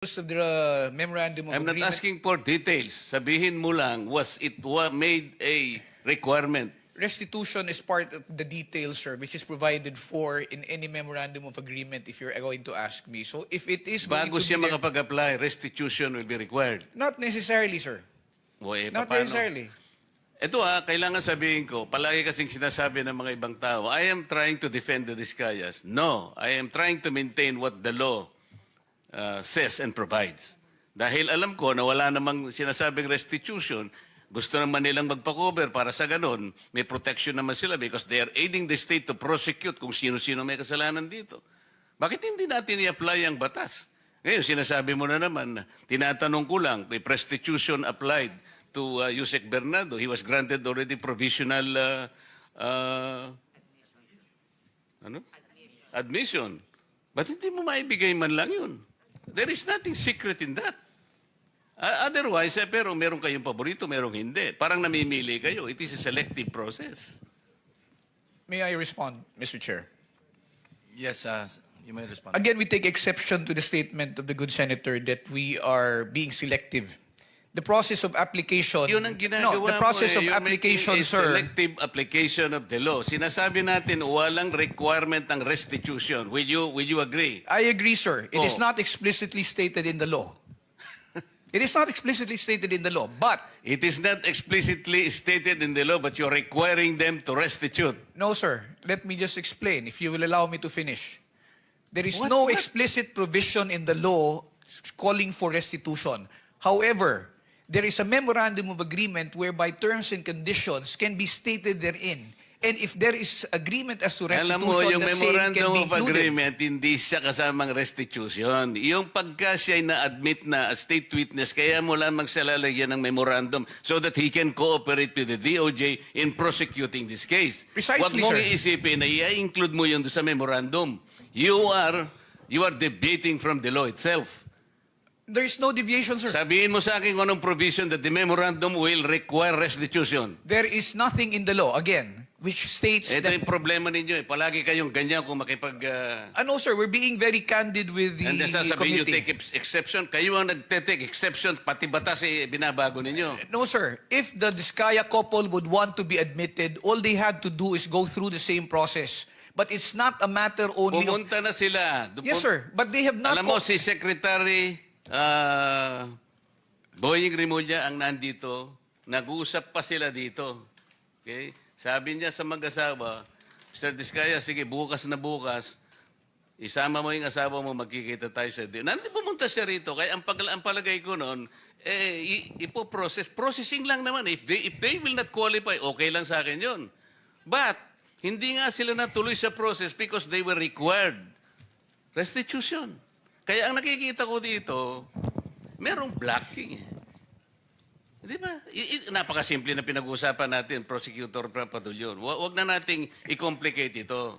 of the memorandum of I'm not agreement. asking for details. Sabihin mo lang, was it made a requirement? Restitution is part of the details, sir, which is provided for in any memorandum of agreement if you're going to ask me. So if it is going Bago to siya be there, makapag-apply, restitution will be required. not necessarily, sir. O, Not paano? necessarily. Ito kailangan sabihin ko, palagi kasing sinasabi ng mga ibang tao, I am trying to defend the Discayas. No, I am trying to maintain what the law says and provides. Dahil alam ko na wala namang sinasabing restitution, gusto naman nilang magpa-cover para sa ganun, may protection naman sila because they are aiding the state to prosecute kung sino-sino may kasalanan dito. Bakit hindi natin i-apply ang batas? Ngayon, sinasabi mo na naman, tinatanong ko lang, may restitution applied to Yusek Bernardo. He was granted already provisional admission. Ba't hindi mo maibigay man lang yun? There is nothing secret in that. Otherwise, pero meron kayong paborito, merong hindi. Parang namimili kayo. It is a selective process. May I respond, Mr. Chair? Yes, you may respond. Again, we take exception to the statement of the good senator that we are being selective. The process of application... Yun ang ginagawa No, the process mo, of You're application, making a sir... selective application of the law. Sinasabi natin, walang requirement ng restitution. Will you agree? I agree, sir. It is Oh. not explicitly stated in the law. It is not explicitly stated in the law, but... It is not explicitly stated in the law, but you're requiring them to restitute. No, sir. Let me just explain, if you will allow me to finish. There is What- no what? explicit provision in the law calling for restitution. However, there is a memorandum of agreement whereby terms and conditions can be stated therein. And if there is agreement as to restitution, Alam mo, yung the same can memorandum be of included. agreement, hindi siya kasamang restitution. Yung pagka siya ay na-admit na as state witness, kaya mo lamang siya lalagyan ng memorandum so that he can cooperate with the DOJ in prosecuting this case. Precisely, Huwag mong sir. iisipin na i-include mo yun sa memorandum. You are debating from the law itself. There is no deviation, sir. Sabihin mo sa akin kung anong provision that the memorandum will require restitution. There is nothing in the law, again, which states Ito that... yung problema ninyo. Palagi kayong ganyan kung makipag... Ano, sir, we're being very candid with the And then sasabihin nyo, committee. take exception. Kayo ang nagte-take exception, pati batas binabago ninyo. No, sir. If the Discaya couple would want to be admitted, all they have to do is go through the same process. But it's not a matter only of... Pumunta na sila. Yes, sir. But they have not... Alam mo, si Secretary Boying Rimulya ang nandito. Nag-uusap pa sila dito. Okay? Sabi niya sa mag-asawa, Mr. Discaya, sige, bukas na bukas, isama mo yung asawa mo, magkikita tayo sa din. Nandito pumunta siya rito. Kaya ang palagay ko noon, processing lang naman. If they will not qualify, okay lang sa akin yun. But, hindi nga sila natuloy sa process because they were required restitution. Kaya ang nakikita ko dito, merong blocking. Di ba? Napakasimple na pinag-uusapan natin, Prosecutor Papadulyon. Huwag na nating i-complicate ito.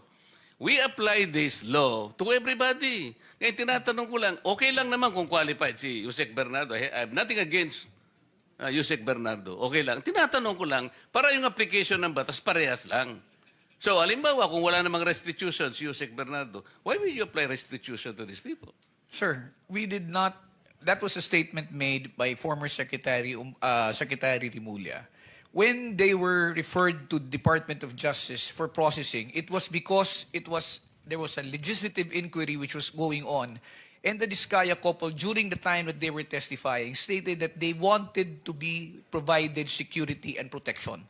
We apply this law to everybody. Ngayon, tinatanong ko lang, okay lang naman kung qualified si Yusek Bernardo. I have nothing against Yusek Bernardo. Okay lang. Tinatanong ko lang, para yung application ng batas, parehas lang. So, halimbawa, kung wala namang restitution si Yusek Bernardo, why will you apply restitution to these people? Sir, we did not... That was a statement made by former Secretary Rimulya. When they were referred to Department of Justice for processing, it was because there was a legislative inquiry which was going on. And the Discaya couple, during the time that they were testifying, stated that they wanted to be provided security and protection.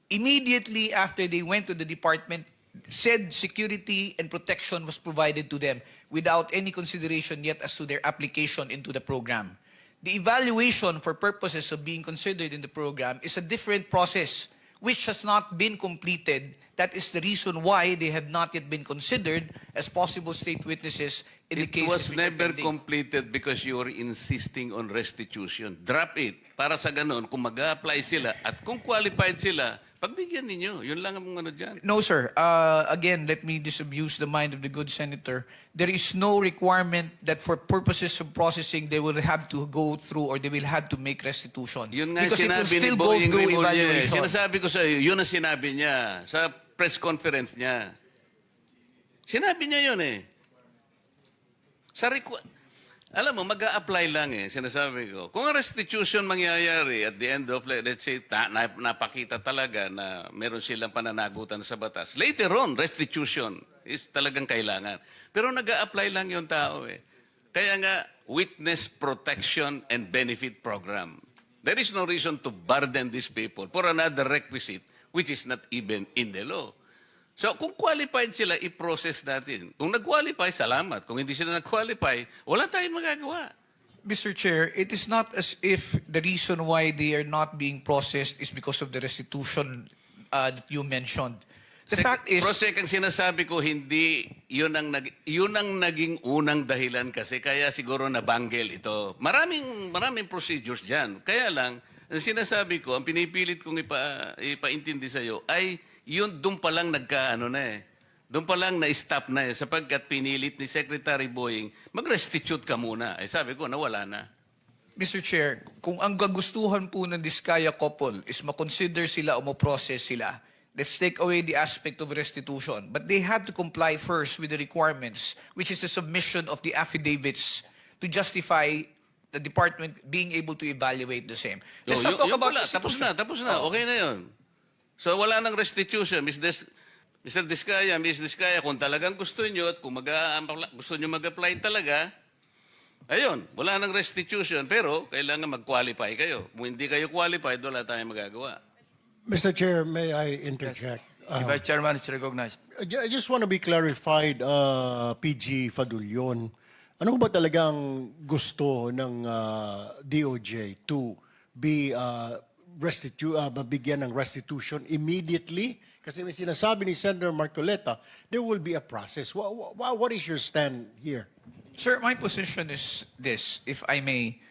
Immediately after they went to the department, said security and protection was provided to them without any consideration yet as to their application into the program. The evaluation for purposes of being considered in the program is a different process which has not been completed. That is the reason why they have not yet been considered as possible state witnesses in the It cases was which are never pending. completed because you were insisting on restitution. Drop it. Para sa ganun, kung mag-apply sila at kung qualified sila, pagbigyan ninyo. Yun lang ang ano dyan. No, sir. Again, let me disabuse the mind of the good senator. There is no requirement that for purposes of processing, they will have to go through or they will have to make restitution. Yun nga Because it will sinabi ni still go Boying through Rimulya. evaluation. Sinasabi ko sa iyo, yun ang sinabi niya sa press conference niya. Sinabi niya yun eh. Alam mo, mag-a-apply lang sinasabi ko. Kung ang restitution mangyayari at the end of, let's say, napakita talaga na meron silang pananagutan sa batas, later on, restitution is talagang kailangan. Pero nag-a-apply lang yung tao Kaya nga, Witness Protection and Benefit Program. There is no reason to burden these people for another requisite which is not even in the law. So, kung qualified sila, i-process natin. Kung nag-qualify, salamat. Kung hindi sila nag-qualify, wala tayong magagawa. Mr. Chair, it is not as if the reason why they are not being processed is because of the restitution that you mentioned. The fact is... Prosek, ang sinasabi ko, hindi, yun ang naging unang dahilan kasi, kaya siguro nabanggel ito. Maraming procedures dyan. Kaya lang, ang sinasabi ko, ang pinipilit kong ipaintindi sa'yo, ay yun doon pa lang Doon pa lang na-stop na sapagkat pinilit ni Secretary Boying, mag-restitute ka muna. Sabi ko, nawala na. Mr. Chair, kung ang gagustuhan po ng Diskaya couple is makonsider sila o ma-process sila, let's take away the aspect of restitution. But they have to comply first with the requirements, which is the submission of the affidavits to justify the department being able to evaluate the same. Let's not talk about restitution. Tapos na. Okay na yun. So wala nang restitution. Mr. Diskaya, Ms. Diskaya, kung talagang gusto nyo at kung gusto nyo mag-apply talaga, ayun, wala nang restitution. Pero kailangan mag-qualify kayo. Kung hindi kayo qualified, wala tayong magagawa. Mr. Chair, may I interject? The Vice Chairman is recognized. I just want to be clarified, PG Fadulyon. Ano ba talagang gusto ng DOJ to be bigyan ng restitution immediately? Kasi may sinasabi ni Senator Marcoleta, there will be a process. What is your stand here? Sir, my position is this, if I may.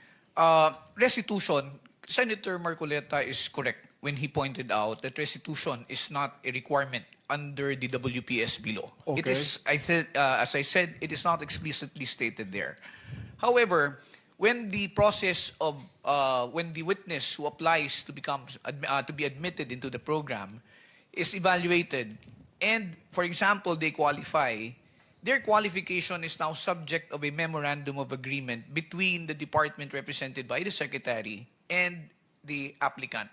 Restitution, Senator Marcoleta is correct when he pointed out that restitution is not a requirement under the WPSB law. It Okay. is, as I said, it is not explicitly stated there. However, when the process of when the witness who applies to to be admitted into the program is evaluated, and for example they qualify, their qualification is now subject of a memorandum of agreement between the department represented by the secretary and the applicant.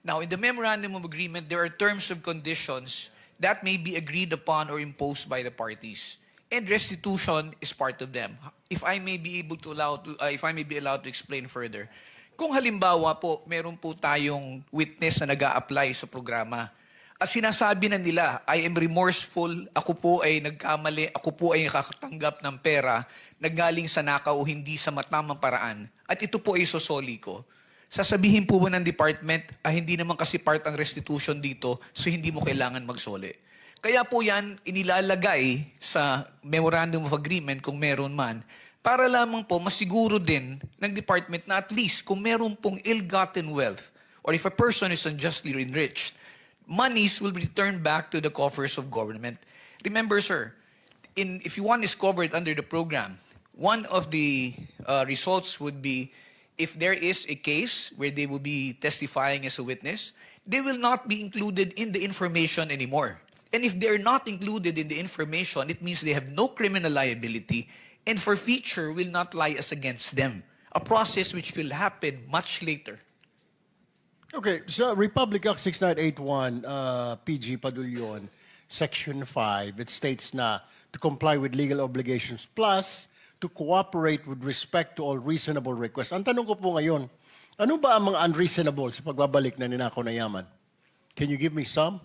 Now, in the memorandum of agreement, there are terms and conditions that may be agreed upon or imposed by the parties, and restitution is part of them. If I may be allowed to explain further, kung halimbawa po meron po tayong witness na nag-a-apply sa programa, at sinasabi na nila, I am remorseful, ako po ay nagkamali, ako po ay nakakatanggap ng pera, naggaling sa nakaw o hindi sa matamang paraan, at ito po ay sosoli ko. Sasabihin po ba ng department, hindi naman kasi part ang restitution dito, so hindi mo kailangan magsoli. Kaya po yan inilalagay sa memorandum of agreement kung meron man, para lamang po masiguro din ng department na at least kung meron pong ill-gotten wealth, or if a person is unjustly enriched, monies will be returned back to the coffers of government. Remember, sir, if one is covered under the program, one of the results would be if there is a case where they will be testifying as a witness, they will not be included in the information anymore. And if they're not included in the information, it means they have no criminal liability and forfeiture will not lie as against them. A process which will happen much later. Okay, so Republic Act 6981, PG Padulyon, Section 5, it states na to comply with legal obligations plus to cooperate with respect to all reasonable requests. Ang tanong ko po ngayon, ano ba ang mga unreasonable sa pagbabalik na ninakaw na yaman? Can you give me some?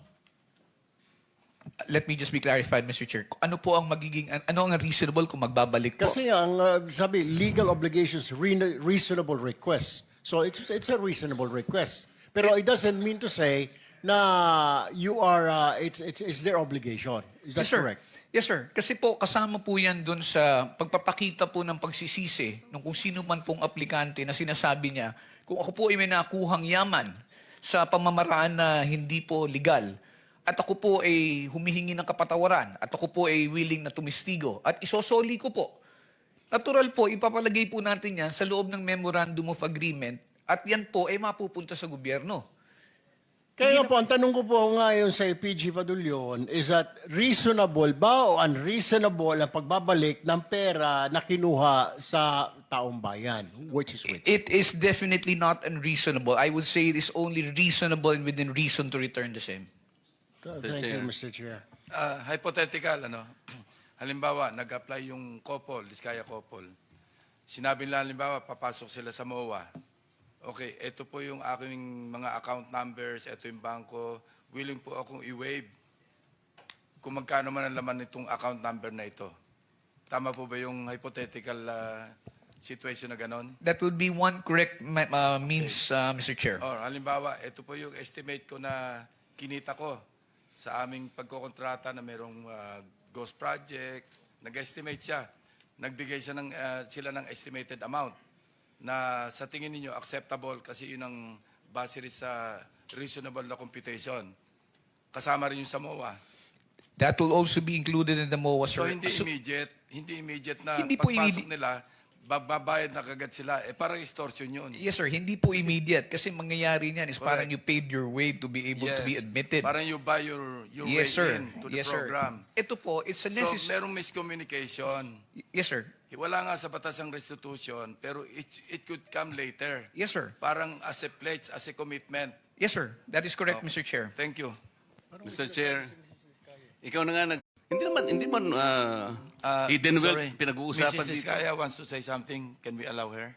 Let me just be clarified, Mr. Chair. Ano po ang ano ang reasonable kung magbabalik po? Kasi ang sabi, legal obligations, reasonable requests. So it's a reasonable request. Pero it doesn't mean to say na you are, it's their obligation. Is that Yes, sir. correct? Yes, sir. Kasi po, kasama po yan dun sa pagpapakita po ng pagsisisi ng kung sino man pong aplikante na sinasabi niya, kung ako po ay may nakuhang yaman sa pamamaraan na hindi po legal, at ako po ay humihingi ng kapatawaran, at ako po ay willing na tumistigo, at isosoli ko po. Natural po, ipapalagay po natin yan sa loob ng Memorandum of Agreement, at yan po ay mapupunta sa gobyerno. Kaya po, ang tanong ko po ngayon sa PG Padulyon is that reasonable ba o unreasonable ang pagbabalik ng pera na kinuha sa taong bayan, which is which? It is definitely not unreasonable. I would say it is only reasonable and within reason to return the same. Thank you, Mr. Chair. Hypothetical, halimbawa, nag-apply yung couple, Diskaya couple. Sinabi nila, halimbawa, papasok sila sa MOA. Okay, ito po yung aking mga account numbers, ito yung bangko. Willing po akong i-waive kung magkano man ang laman nitong account number na ito. Tama po ba yung hypothetical situation na ganon? That would be one correct means, Mr. Chair. Or halimbawa, ito po yung estimate ko na kinita ko sa aming pagkokontrata na merong ghost project. Nag-estimate siya. Nagbigay siya sila ng estimated amount na sa tingin ninyo acceptable kasi yun ang base rin sa reasonable na computation. Kasama rin yung sa MOA. That will also be included in the MOA, So sir. hindi immediate na Hindi po pagpasok nila, babayad na kagad sila. Parang extortion yun. Yes, sir. Hindi po immediate. Kasi mangyayari niyan is parang you paid your way to be able to be admitted. Parang you buy your Yes, way sir. in to the Yes, sir. program. Ito po, it's a So, necessary... merong miscommunication. Yes, sir. Wala nga sa batas ang restitution, pero it could come later. Yes, sir. Parang as a pledge, as a commitment. Yes, sir. That is correct, Mr. Chair. Thank you. Mr. Chair, ikaw na nga hindi man hidden wealth Sorry. pinag-uusapan Mrs. dito. Diskaya wants to say something. Can we allow her?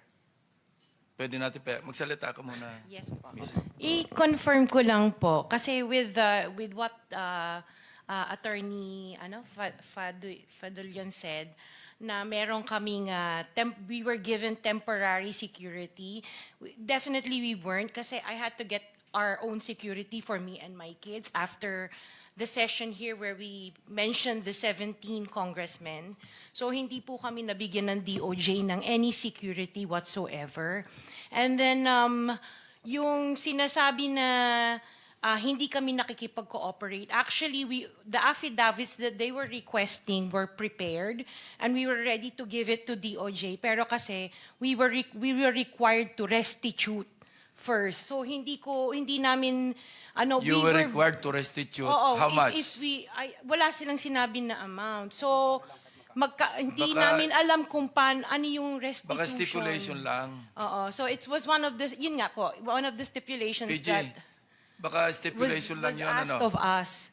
Pwede natin magsalita ka muna. Yes po. Miss. I-confirm ko lang po kasi with what attorney Fadulian said na meron kaming we were given temporary security. Definitely we weren't kasi I had to get our own security for me and my kids after the session here where we mentioned the 17 congressmen. So hindi po kami nabigyan ng DOJ ng any security whatsoever. And then yung sinasabi na hindi kami nakikipag-cooperate. Actually, the affidavits that they were requesting were prepared and we were ready to give it to DOJ. Pero kasi we were required to restitute first. So hindi namin You were required to restitute. Oo, How much? Wala silang sinabi na amount. So hindi Baka- namin alam kung ano yung restitution. Baka stipulation lang. Oo. So it was one of the yun nga po, one of the stipulations PG, that baka was stipulation lang yun. asked of us.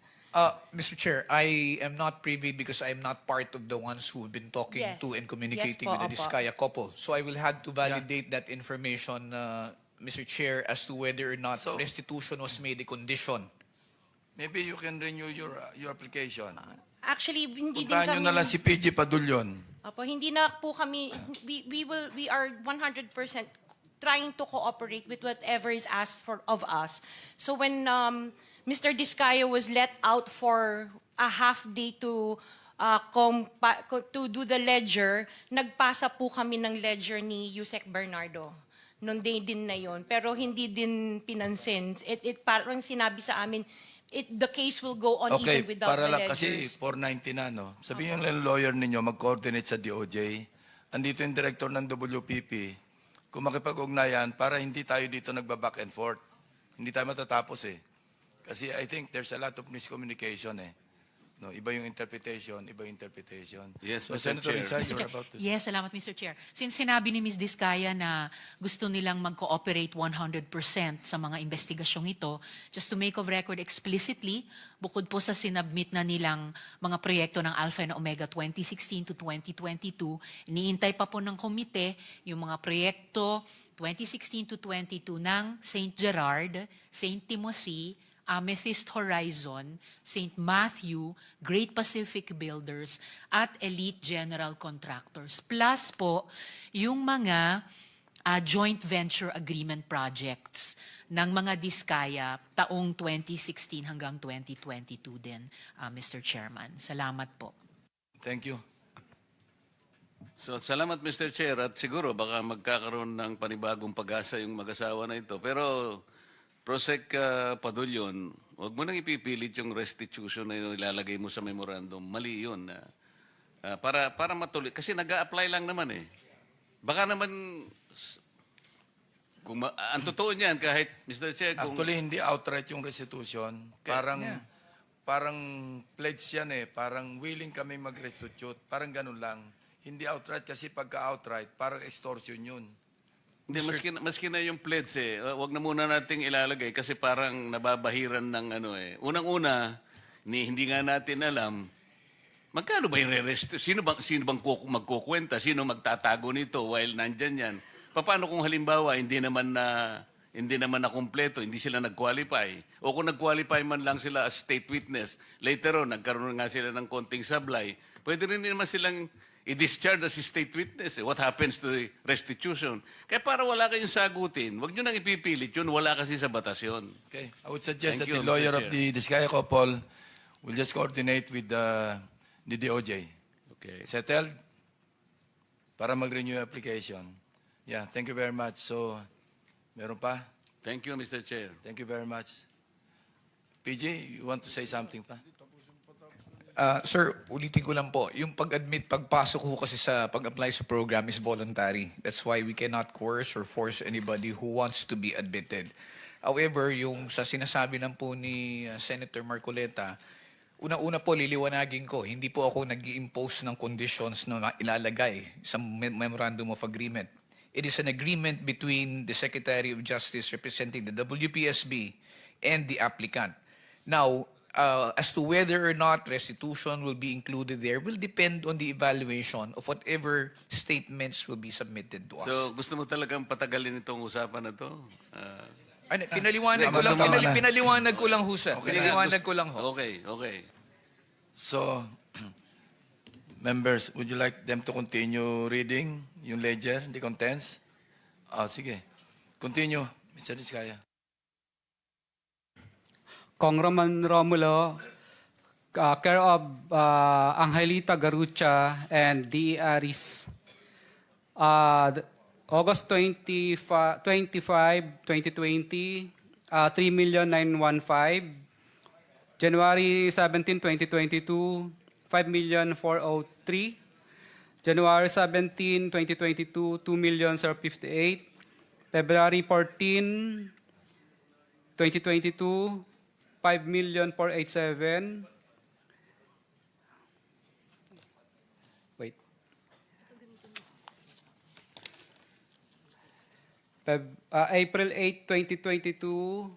Mr. Chair, I am not privy because I am not part of the ones who have been talking Yes. to and communicating Yes po, with the opo. Diskaya couple. So I will have to validate that information, Mr. Chair, as to whether or not So- restitution was made a condition. Maybe you can renew your application. Actually, hindi din Puntahan nyo kami na lang si PG Padulyon. Opo, hindi na po kami we are 100% trying to cooperate with whatever is asked of us. So when Mr. Diskaya was let out for a half day to do the ledger, nagpasa po kami ng ledger ni Yusek Bernardo nung day din na yon, pero hindi din pinansin. It parang sinabi sa amin, the case will go on Okay, even without para the lang kasi ledgers. 490 na, no? Sabihin lang lawyer ninyo, mag-coordinate sa DOJ. Andito yung director ng WPP. Kung makipag-ugnayan, para hindi tayo dito nagba-back and forth. Hindi tayo matatapos eh. Kasi I think there's a lot of miscommunication eh. No, iba yung interpretation, iba yung interpretation. Yes, So, Mr. Senator Chair. Rizal, Mr. you're Chair. about to... Yes, salamat Mr. Chair. Since sinabi ni Ms. Diskaya na gusto nilang mag-cooperate 100% sa mga investigasyong ito, just to make of record explicitly, bukod po sa sinabmit na nilang mga proyekto ng Alpha and Omega 2016 to 2022, iniintay pa po ng komite yung mga proyekto 2016 to 22 ng St. Gerard, St. Timothy, Amethyst Horizon, St. Matthew, Great Pacific Builders, at Elite General Contractors. Plus po, yung mga joint venture agreement projects ng mga Diskaya taong 2016 hanggang 2022 din, Mr. Chairman. Salamat po. Thank you. So, salamat Mr. Chair at siguro baka magkakaroon ng panibagong pag-asa yung mag-asawa na ito. Pero Prosec Padulyon, huwag mo nang ipipilit yung restitution na yung ilalagay mo sa memorandum. Mali yun. Para matuloy. Kasi nag-a-apply lang naman eh. Baka naman, ang totoo niyan kahit, Mr. Chair, kung... Actually, hindi outright yung restitution. Parang pledge yan eh. Parang willing kami mag-restitute. Parang ganun lang. Hindi outright kasi pagka outright, parang extortion yun. Hindi, maski na yung pledge wag na muna nating ilalagay kasi parang nababahiran ng ano eh. Unang-una, hindi nga natin alam, magkano ba yung re-rest? Sino bang magkukwenta? Sino magtatago nito while nandyan yan? Paano kung halimbawa, hindi naman na kumpleto, hindi sila nag-qualify. O kung nag-qualify man lang sila as state witness, later on, nagkaroon nga sila ng konting sablay, pwede rin naman silang i-discharge as state witness. What happens to the restitution? Kaya para wala kayong sagutin, wag nyo nang ipipilit yun, wala kasi sa batas yun. Okay. I would suggest Thank that you, the lawyer Mr. of Chair. the Diskaya couple will just coordinate with the DOJ. Okay. Settled? Para mag-renew yung application. Yeah, thank you very much. So, meron pa? Thank you, Mr. Chair. Thank you very much. PG, you want to say something pa? Sir, ulitin ko lang po, yung pag-admit, pagpasok ko kasi sa pag-apply sa program is voluntary. That's why we cannot coerce or force anybody who wants to be admitted. However, yung sa sinasabi lang po ni Senator Marcoleta, una-una po liliwanagin ko, hindi po ako nag-i-impose ng conditions na ilalagay sa Memorandum of Agreement. It is an agreement between the Secretary of Justice representing the WPSB and the applicant. Now, as to whether or not restitution will be included there will depend on the evaluation of whatever statements will be submitted to us. So, gusto mo talagang patagalin itong usapan na to? Pinaliwanag ko lang, Tama na. pinaliwanag ko lang ho, sir. Pinaliwanag ko lang ho. Okay, okay. So, members, would you like them to continue reading yung ledger, the contents? Sige. Continue, Mr. Diskaya. Congressman Romulo, care of Angelita Garucha and D. Aris. August 25, 2020, 3,915,000. January 17, 2022, 5,403,000. January 17, 2022, 2,058,000. February 14, 2022, 5,487,000. Wait. April 8, 2022,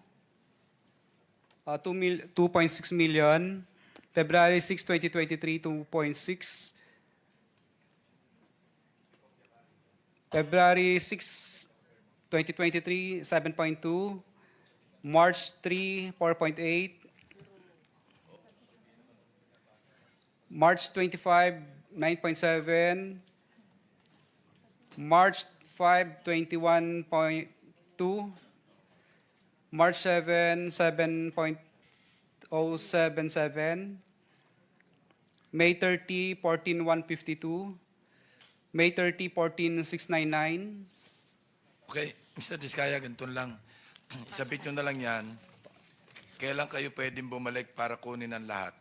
2.6 million. February 6, 2023, 2.6. February 6, 2023, 7.2. March 3, 4.8. March 25, 9.7. March 5, 21.2. March 7, 7.077. May 30, 14,152. May 30, 14,699. Okay, Mr. Diskaya, ganito lang. Isabit nyo na lang yan. Kailan kayo pwedeng bumalik para kunin ang lahat?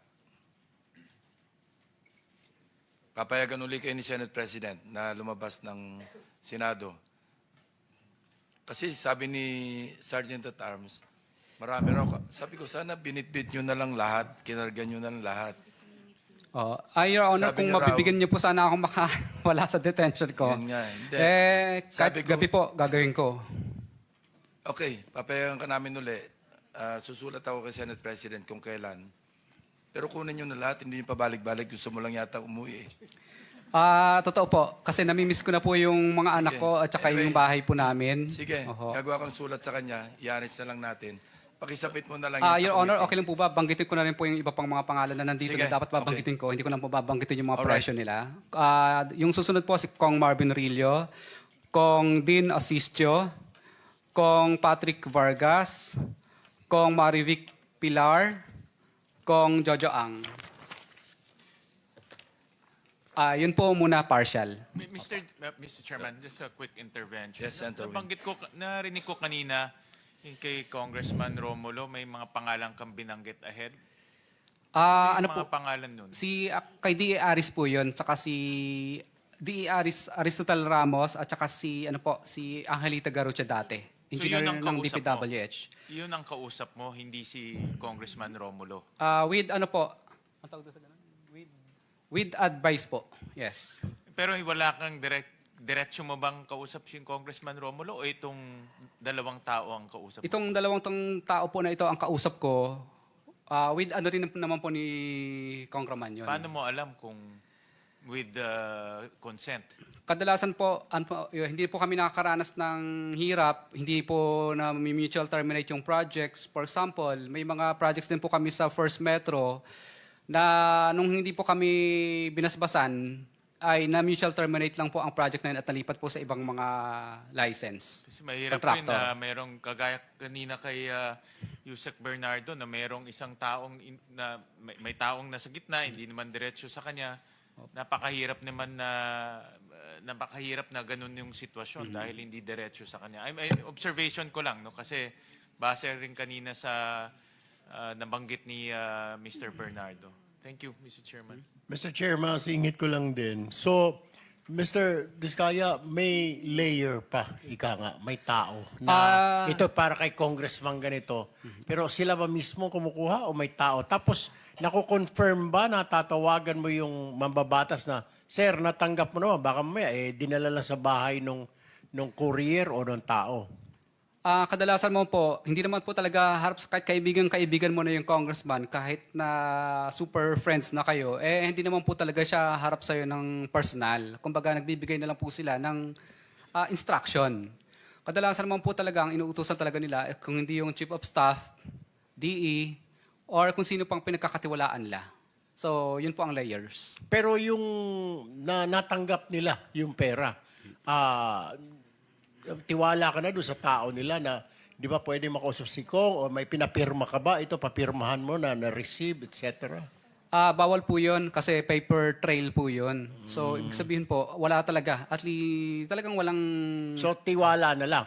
Papayagan uli kayo ni Senate President na lumabas ng Senado. Kasi sabi ni Sergeant at Arms, marami raw. Sabi ko, sana binitbit nyo na lang lahat, kinarga nyo na lang lahat. Your Honor, Sabi kung niya raw- mabibigyan niyo po sana akong wala sa detention ko. Yun nga, hindi. Kahit Sabi ko- gabi po, gagawin ko. Okay, papayagan ka namin uli. Susulat ako kay Senate President kung kailan. Pero kunin nyo na lahat, hindi nyo pabalik-balik. Gusto mo lang yata umuwi. Totoo po, kasi namimiss ko na po yung mga anak Sige. ko at saka Anyway, yung bahay po namin. Sige, Oho. gagawa ko ng sulat sa kanya. I-arrange na lang natin. Pakisapit mo na lang Your Honor, committee. okay lang po ba? Banggitin ko na rin po yung iba pang mga pangalan na nandito Sige, na dapat babanggitin ko. Hindi ko lang po babanggitin yung mga Alright. presyo nila. Yung susunod po si Kong Marvin Rillo, Kong Dean Asistio, Kong Patrick Vargas, Kong Marivic Pilar, Kong Jojo Ang. Yun po muna partial. Mr. Chairman, just a quick intervention. Yes, Senator Win. Narinig ko kanina yung kay Congressman Romulo, may mga pangalan kang binanggit ahead. Ano Yung po? mga pangalan nun? Kay D.E. Aris po yun, tsaka si D.E. Aristotle Ramos, at tsaka si Angelita Garucha dati. Engineer yun ang ng kausap DPWH. Yun ang kausap mo, hindi si Congressman Romulo. With ano po? Ang tawag doon sa ganun? With advice po. Yes. Pero wala kang diretso mo bang kausap si Congressman Romulo o itong dalawang tao ang kausap mo? Itong dalawang tao po na ito ang kausap ko, with ano rin naman po ni Congressman yun. Paano mo alam kung with consent? Kadalasan po, hindi po kami nakakaranas ng hirap, hindi po na mutual terminate yung projects. For example, may mga projects din po kami sa First Metro na nung hindi po kami binasbasan, ay na mutual terminate lang po ang project na yun at nalipat po sa ibang mga license. Kasi mahirap po yun na merong kagaya kanina kay Yusek Bernardo na merong isang taong na may taong nasa gitna, hindi naman diretso sa kanya. Napakahirap naman na ganun yung sitwasyon dahil hindi diretso sa kanya. Observation ko lang, no, kasi base rin kanina sa nabanggit ni Mr. Bernardo. Thank you, Mr. Chairman. Mr. Chair, masingit ko lang din. So, Mr. Diskaya, may layer pa, ika nga, may tao na ito para kay congressman ganito. Pero sila ba mismo kumukuha o may tao? Tapos, naku-confirm ba na tatawagan mo yung mambabatas na, Sir, natanggap mo naman, baka mamaya, dinala lang sa bahay nung courier o nung tao? Kadalasan mo po, hindi naman po talaga harap sa kahit kaibigan mo na yung congressman, kahit na super friends na kayo, hindi naman po talaga siya harap sa'yo ng personal. Kumbaga, nagbibigay na lang po sila ng instruction. Kadalasan naman po talaga, ang inuutusan talaga nila, kung hindi yung chief of staff, DE, or kung sino pang pinagkakatiwalaan nila. So, yun po ang layers. Pero yung natanggap nila yung pera, tiwala ka na doon sa tao nila na di ba pwede makausap si Kong o may pinapirma ka ba? Ito, papirmahan mo na na-receive, etc. Bawal po yun kasi paper trail po yun. So, ibig sabihin po, wala talaga. At talagang walang... So, tiwala na lang.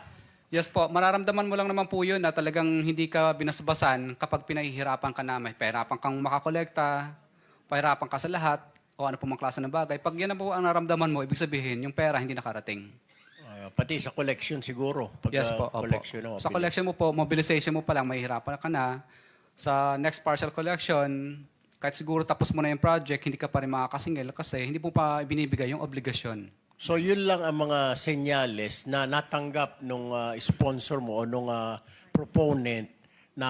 Yes po, mararamdaman mo lang naman po yun na talagang hindi ka binasbasan kapag pinahihirapan ka na. May pahirapan kang makakolekta, pahirapan ka sa lahat, o ano po mga klase ng bagay. Pag yan na po ang naramdaman mo, ibig sabihin, yung pera hindi nakarating. Pati sa collection siguro. Pag, Yes po, opo. collection, Sa collection mo po, mobilization mo pa lang, mahihirapan ka na. Sa next partial collection, kahit siguro tapos mo na yung project, hindi ka pa rin makakasingil kasi hindi mo pa binibigay yung obligasyon. So yun lang ang mga senyales na natanggap nung sponsor mo o nung proponent na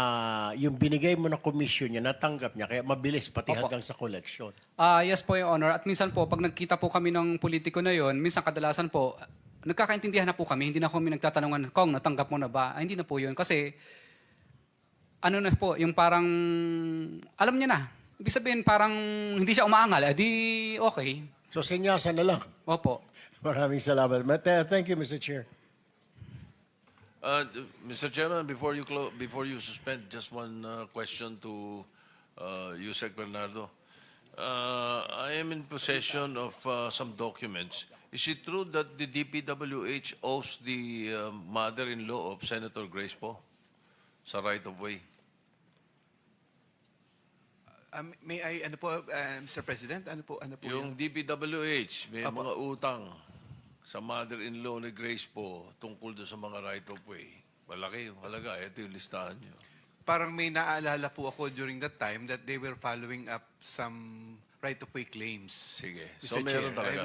yung binigay mo na commission niya, natanggap niya, kaya mabilis pati Opo. hanggang sa collection. Yes po, Your Honor. At minsan po, pag nagkita po kami ng politiko na yon, minsan kadalasan po, nagkakaintindihan na po kami, hindi na kami nagtatanungan, Kong, natanggap mo na ba? Hindi na po yun. Kasi, ano na po, yung parang, alam niya na. Ibig sabihin, parang hindi siya umaangal. Di okay. So senyasan na lang. Opo. Maraming salamat. Thank you, Mr. Chair. Mr. Chairman, before you suspend, just one question to Yusek Bernardo. I am in possession of some documents. Is it true that the DPWH owes the mother-in-law of Senator Grace Poe sa right-of-way? May I, Mr. President, ano po Yung DPWH, may mga utang sa mother-in-law ni Grace Poe tungkol doon sa mga right-of-way. Malaki yung halaga. Ito yung listahan nyo. Parang may naaalala po ako during that time that they were following up some right-of-way claims. Sige. Mr. So, meron Chair, talaga.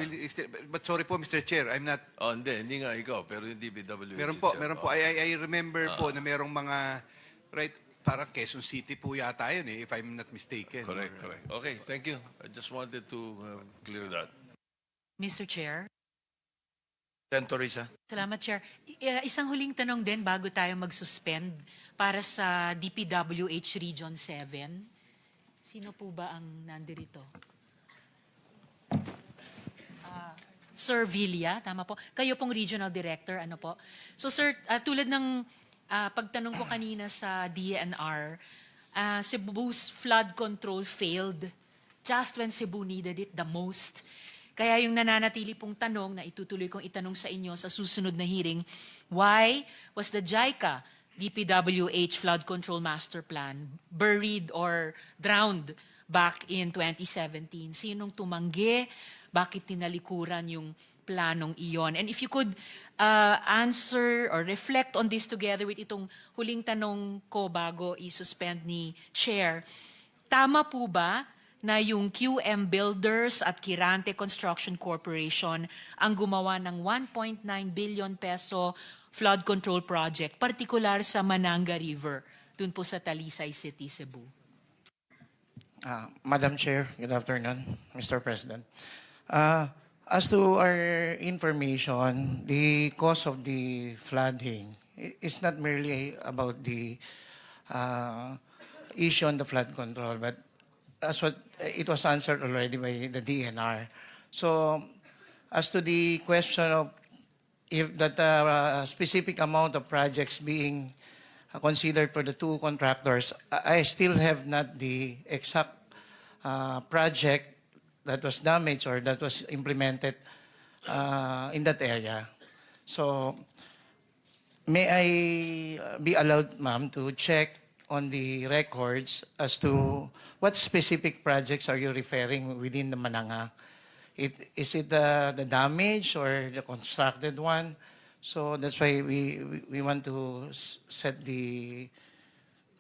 but sorry po, Mr. Chair, I'm not... Hindi nga ikaw, pero yung DPWH Meron po, itself. meron po. I remember po na merong mga parang Quezon City po yata yun if I'm not mistaken. Correct. Okay, thank you. I just wanted to clear that. Mr. Chair. Senator Risa. Salamat, Chair. Isang huling tanong din bago tayo mag-suspend para sa DPWH Region 7. Sino po ba ang nandirito? Sir Villa, tama po. Kayo pong Regional Director, ano po? So, Sir, tulad ng pagtanong ko kanina sa DNR, Cebu's flood control failed just when Cebu needed it the most. Kaya yung nananatili pong tanong na itutuloy kong itanong sa inyo sa susunod na hearing, why was the JICA DPWH Flood Control Master Plan buried or drowned back in 2017? Sinong tumanggi? Bakit tinalikuran yung planong iyon? And if you could answer or reflect on this together with itong huling tanong ko bago i-suspend ni Chair, tama po ba na yung QM Builders at Kirante Construction Corporation ang gumawa ng 1.9 billion peso flood control project, partikular sa Mananga River, dun po sa Talisay City, Cebu. Madam Chair, good afternoon, Mr. President. As to our information, the cause of the flooding is not merely about the issue on the flood control, but as what it was answered already by the DNR. So, as to the question of if that specific amount of projects being considered for the two contractors, I still have not the exact project that was damaged or that was implemented in that area. So, may I be allowed, ma'am, to check on the records as to what specific projects are you referring within the Mananga? Is it the damage or the constructed one? So that's why we want to set the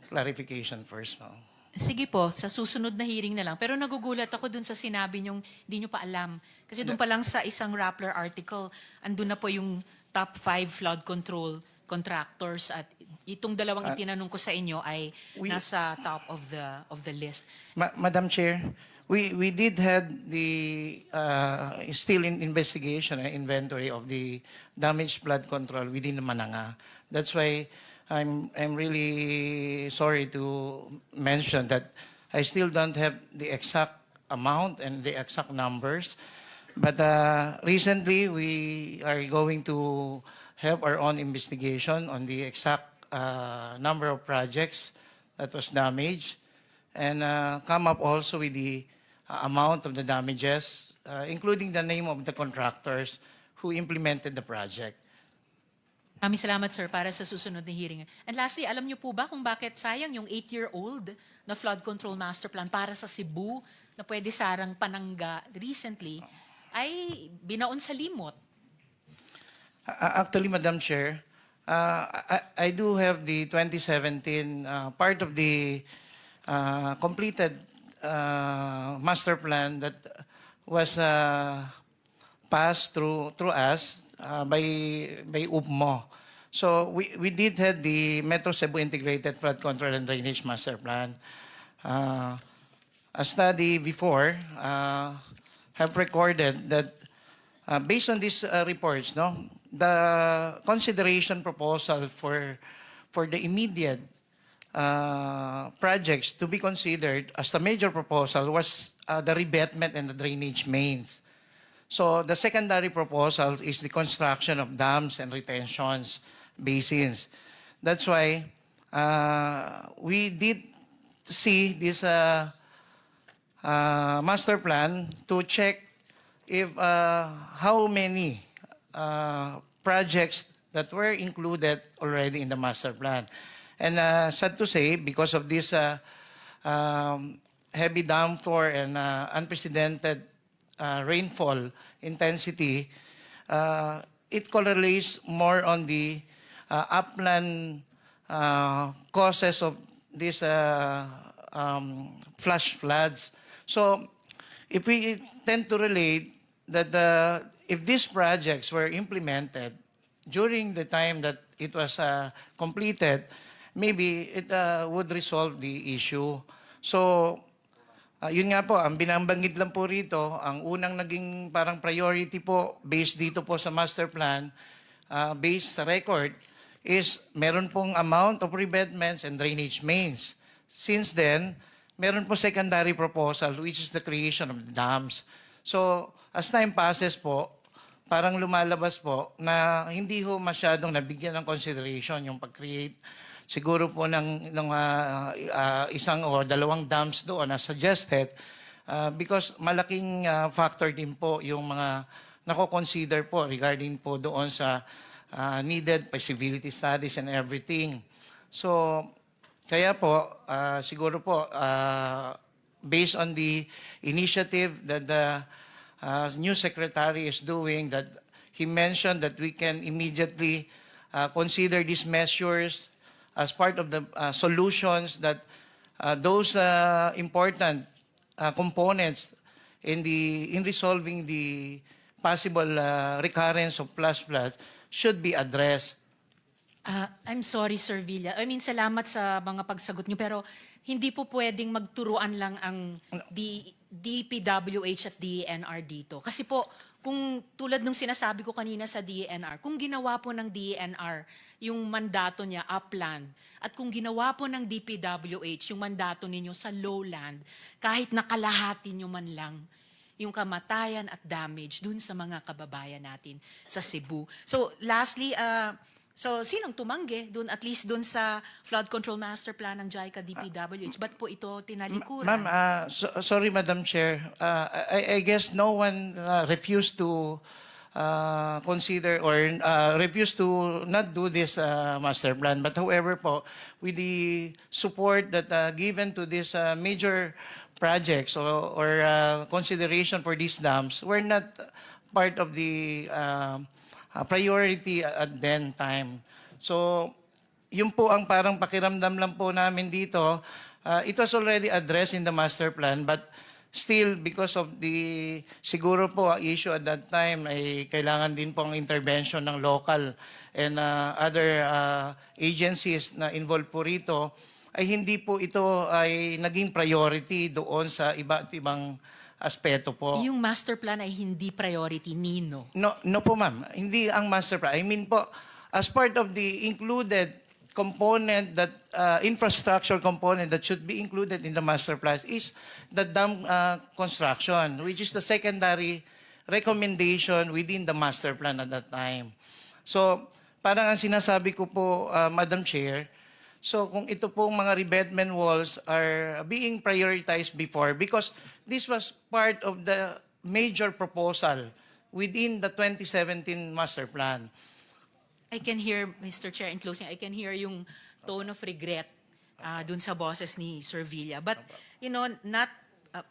clarification first, ma'am. Sige po, sa susunod na hearing na lang. Pero nagugulat ako dun sa sinabi niyong hindi niyo pa alam. Kasi dun pa lang sa isang Rappler article, andun na po yung top 5 flood control contractors at itong dalawang itinanong ko sa inyo ay nasa top of the list. Madam Chair, we did have the still in investigation and inventory of the damaged flood control within the Mananga. That's why I'm really sorry to mention that I still don't have the exact amount and the exact numbers. But recently, we are going to have our own investigation on the exact number of projects that was damaged and come up also with the amount of the damages, including the name of the contractors who implemented the project. Maraming salamat, sir, para sa susunod na hearing. And lastly, alam niyo po ba kung bakit sayang yung 8-year-old na flood control master plan para sa Cebu na pwede sarang Pananga recently ay binaon sa limot? Actually, Madam Chair, I do have the 2017 part of the completed master plan that was passed through us by UPMO. So we did have the Metro Cebu Integrated Flood Control and Drainage Master Plan. A study before have recorded that based on these reports, the consideration proposal for the immediate projects to be considered as the major proposal was the revetment and the drainage mains. So the secondary proposal is the construction of dams and retentions basins. That's why we did see this master plan to check if how many projects that were included already in the master plan. And sad to say, because of this heavy downpour and unprecedented rainfall intensity, it correlates more on the upland causes of these flash floods. So if we tend to relate that if these projects were implemented during the time that it was completed, maybe it would resolve the issue. So yun nga po, ang binabanggit lang po rito, ang unang naging parang priority po based dito po sa master plan, based sa record, is meron pong amount of revetments and drainage mains. Since then, meron po secondary proposal which is the creation of the dams. So as time passes po, parang lumalabas po na hindi ho masyadong nabigyan ng consideration yung pag-create siguro po ng isang o dalawang dams doon na suggested because malaking factor din po yung mga nako-consider po regarding po doon sa needed feasibility studies and everything. So, kaya po, siguro po, based on the initiative that the new secretary is doing, that he mentioned that we can immediately consider these measures as part of the solutions that those important components in resolving the possible recurrence of plus should be addressed. I'm sorry, Sir Villa. I mean, salamat sa mga pagsagot niyo, pero hindi po pwedeng magturuan lang ang DPWH at DENR dito. Kasi po, kung tulad nung sinasabi ko kanina sa DENR, kung ginawa po ng DENR yung mandato niya upland, at kung ginawa po ng DPWH yung mandato ninyo sa lowland, kahit nakalahati nyo man lang yung kamatayan at damage dun sa mga kababayan natin sa Cebu. So lastly, so sinong tumanggi dun, at least dun sa flood control master plan ng JICA DPWH? Ba't po ito tinalikuran? Ma'am, sorry, Madam Chair. I guess no one refused to consider or refused to not do this master plan. But however po, with the support that given to this major projects or consideration for these dams, we're not part of the priority at then time. So, yun po ang parang pakiramdam lang po namin dito. It was already addressed in the master plan, but still, because of the, siguro po, issue at that time ay kailangan din po ang intervention ng local and other agencies na involved po rito, ay hindi po ito ay naging priority doon sa iba't ibang aspeto po. Yung master plan ay hindi priority, Nino. No po, ma'am. Hindi ang master plan. I mean po, as part of the included component, that infrastructure component that should be included in the master plan is the dam construction, which is the secondary recommendation within the master plan at that time. So, parang ang sinasabi ko po, Madam Chair, so kung ito pong mga revetment walls are being prioritized before, because this was part of the major proposal within the 2017 master plan. I can hear, Mr. Chair, in closing, I can hear yung tone of regret dun sa boses ni Sir Villa. But, you know, not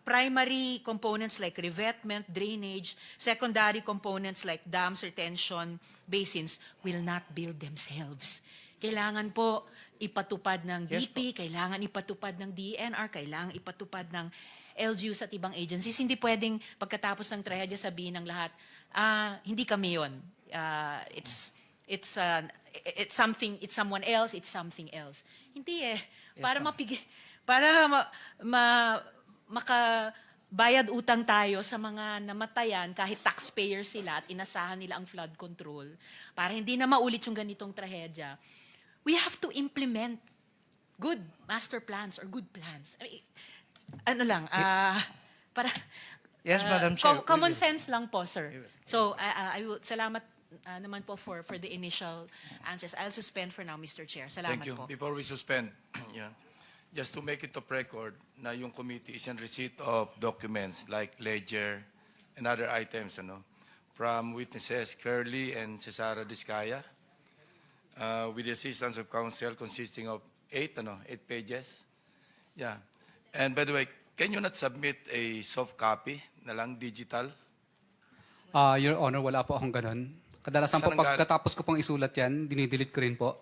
primary components like revetment, drainage, secondary components like dams, retention basins will not build themselves. Kailangan po ipatupad ng DP, kailangan ipatupad ng DENR, kailangan ipatupad ng LGUs at ibang agencies. Hindi pwedeng pagkatapos ng trahedya sabihin ng lahat, hindi kami yun. It's something, it's someone else, it's something else. Hindi eh. Para makabayad utang tayo sa mga namatayan kahit taxpayer sila at inasahan nila ang flood control, para hindi na maulit yung ganitong trahedya, we have to implement good master plans or good plans. I mean, ano lang, para Yes, Madam Chair. common sense lang po, sir. So, I will, salamat naman po for the initial answers. I'll suspend for now, Mr. Chair. Salamat Thank you. po. Before we suspend, yeah, just to make it of record na yung committee is in receipt of documents like ledger and other items, from witnesses Curly and Cesara Discaya, with the assistance of counsel consisting of 8 pages. Yeah. And by the way, can you not submit a soft copy na lang, digital? Your Honor, wala po akong ganun. Kadalasan po Saan ang pagkatapos ko pong isulat yan, dinidelete ko rin po.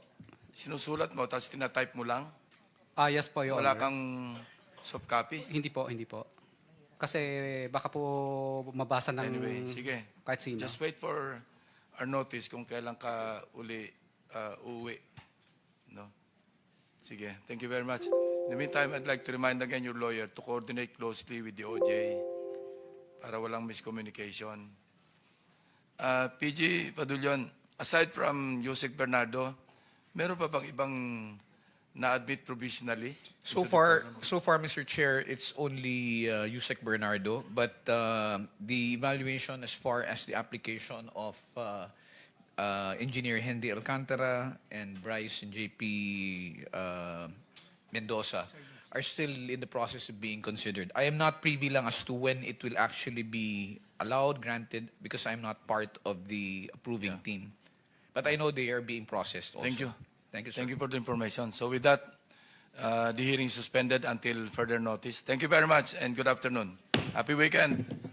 Sinusulat mo, tapos tinatype mo lang? Yes po, Your Wala Honor. kang soft copy? Hindi po. Kasi baka po mabasa ng Anyway, sige. kahit sino. Just wait for our notice kung kailan ka uli uuwi. No? Sige. Thank you very much. In the meantime, I'd like to remind again your lawyer to coordinate closely with the OJ para walang miscommunication. PG Padulion, aside from Yusek Bernardo, meron pa bang ibang na-admit provisionally? So far, Mr. Chair, it's only Yusek Bernardo, but the evaluation as far as the application of Engineer Henry Alcantara and Bryce and JP Mendoza are still in the process of being considered. I am not privy lang as to when it will actually be allowed, granted, because I'm not part of the approving team. But I know they are being processed also. Thank you. Thank you, sir. Thank you for the information. So with that, the hearing is suspended until further notice. Thank you very much and good afternoon. Happy weekend.